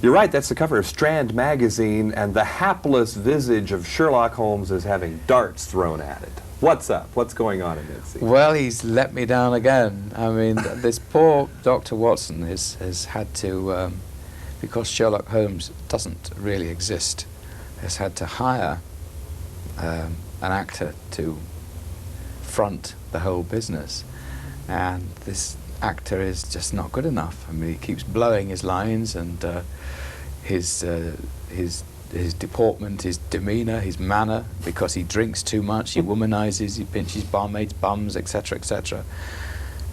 You're right, that's the cover of Strand magazine, and the hapless visage of Sherlock Holmes is having darts thrown at it. What's up? What's going on in this scene? Well, he's let me down again. I mean, this poor Dr. Watson has had to, because Sherlock Holmes doesn't really exist, has had to hire an actor to front the whole business. And this actor is just not good enough. I mean, he keeps blowing his lines, and his deportment, his demeanour, his manner, because he drinks too much, he womanizes, he pinches barmaids' bums, etc., etc.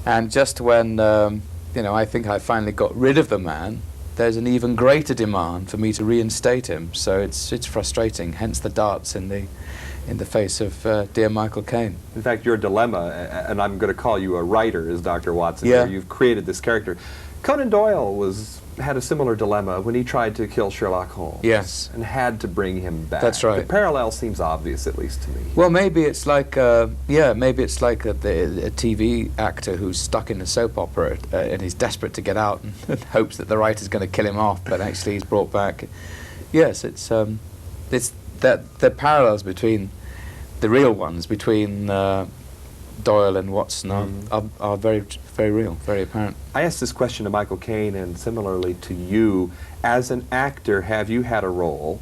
And just when, you know, I think I finally got rid of the man, there's an even greater demand for me to reinstate him. So it's frustrating, hence the darts in the face of dear Michael Caine. In fact, your dilemma, and I'm going to call you a writer, is Dr. Watson. Yeah. Here. You've created this character. Conan Doyle had a similar dilemma when he tried to kill Sherlock Holmes. Yes. And had to bring him back. That's right. The parallel seems obvious, at least to me. Well, maybe it's like, maybe it's like a TV actor who's stuck in a soap opera and he's desperate to get out and hopes that the writer's going to kill him off, but actually he's brought back. Yes, it's that the parallels between the real ones between Doyle and Watson are very, very real, very apparent. I asked this question to Michael Caine, and similarly to you, as an actor, have you had a role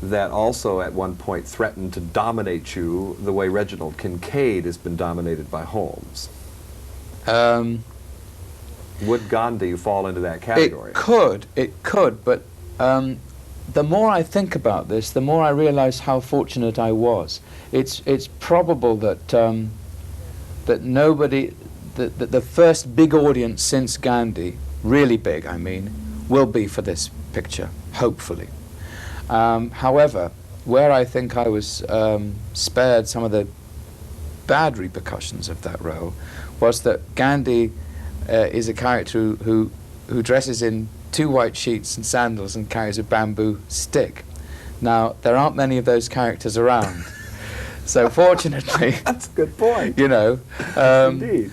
that also at one point threatened to dominate you the way Reginald Kincaid has been dominated by Holmes? Would Gandhi fall into that category? It could, but the more I think about this, the more I realize how fortunate I was. It's probable that that the first big audience since Gandhi, really big, I mean, will be for this picture, hopefully. However, where I think I was spared some of the bad repercussions of that role was that Gandhi is a character who dresses in 2 white sheets and sandals and carries a bamboo stick. Now, there aren't many of those characters around. So fortunately, that's a good point. You know, indeed,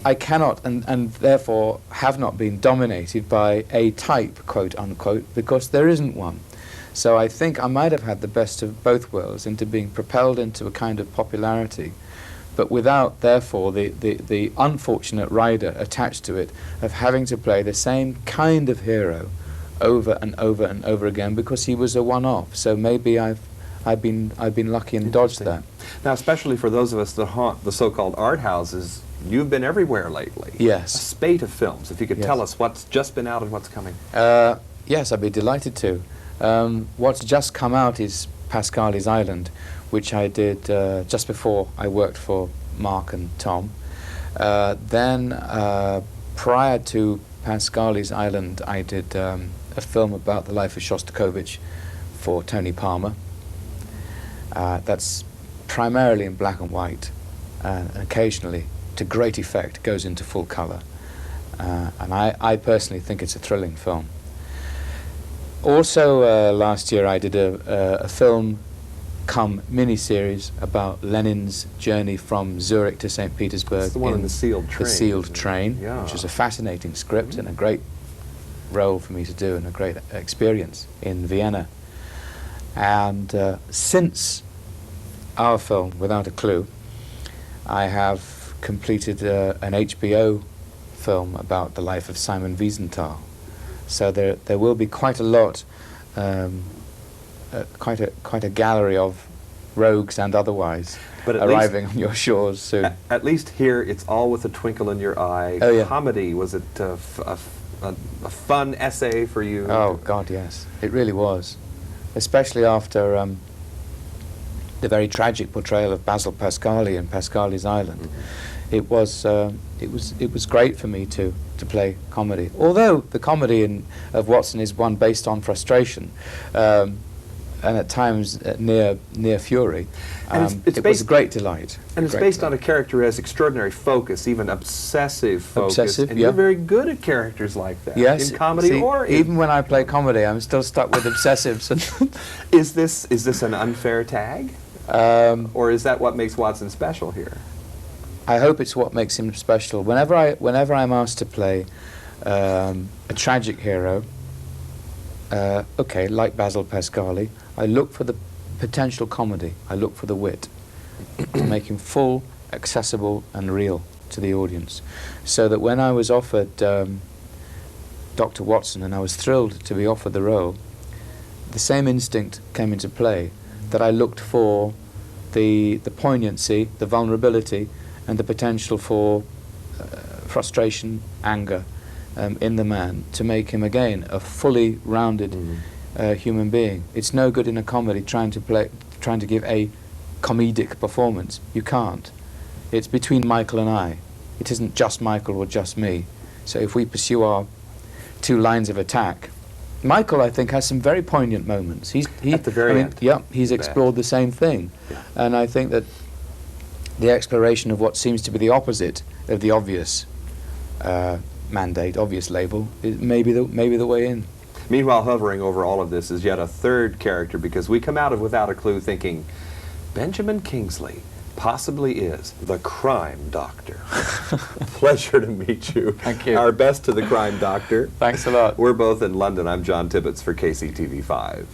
I cannot, and therefore have not been dominated by a type, quote unquote, because there isn't one. So I think I might have had the best of both worlds, into being propelled into a kind of popularity, but without, therefore, the unfortunate rider attached to it of having to play the same kind of hero over and over and over again, because he was a one-off. So maybe I've been lucky and dodged that. Now, especially for those of us that haunt the so-called art houses, you've been everywhere lately. Yes. A spate of films. If you could Yes. tell us what's just been out and what's coming. Yes, I'd be delighted to. What's just come out is Pascali's Island, which I did just before I worked for Mark and Tom. Then, prior to Pascali's Island, I did a film about the life of Shostakovich for Tony Palmer. That's primarily in black and white, and occasionally, to great effect, goes into full colour. And I personally think it's a thrilling film. Also, last year I did a film come mini-series about Lenin's journey from Zurich to St. Petersburg. That's the one in the sealed train. The Sealed Train, yeah. Which was a fascinating script and a great role for me to do, and a great experience in Vienna. And since our film, Without a Clue, I have completed an HBO film about the life of Simon Wiesenthal. So there will be quite a lot, quite a gallery of rogues and otherwise arriving on your shores soon. At least here, it's all with a twinkle in your eye. Oh, yeah. Comedy, was it a fun essay for you? Oh, God, yes. It really was. Especially after the very tragic portrayal of Basil Pascali in Pascali's Island. Mm-hmm. It was great for me to play comedy. Although the comedy of Watson is one based on frustration, and at times near fury. It was a great delight. And it's based on a character who has extraordinary focus, even obsessive focus. Obsessive, and yeah. you're very good at characters like that. Yes. In comedy. See, or even when I play comedy, I'm still stuck with obsessives. Is this an unfair tag? Or is that what makes Watson special here? I hope it's what makes him special. Whenever I'm asked to play a tragic hero, okay, like Basil Pascali, I look for the potential comedy. I look for the wit to make him full, accessible, and real to the audience. So that when I was offered Dr. Watson, and I was thrilled to be offered the role, the same instinct came into play, that I looked for the poignancy, the vulnerability, and the potential for frustration, anger in the man, to make him again a fully rounded human being. It's no good in a comedy trying to give a comedic performance. You can't. It's between Michael and I. It isn't just Michael or just me. So if we pursue our two lines of attack, Michael, I think, has some very poignant moments. He's at the very end. Yeah, he's explored the same thing. Yeah. And I think that the exploration of what seems to be the opposite of the obvious mandate, obvious label, is maybe the way in. Meanwhile, hovering over all of this is yet a third character, because we come out of Without a Clue thinking Benjamin Kingsley possibly is the crime doctor. Pleasure to meet you. Thank you. Our best to the crime doctor. Thanks a lot. We're both in London. I'm John Tibbetts for KCTV5.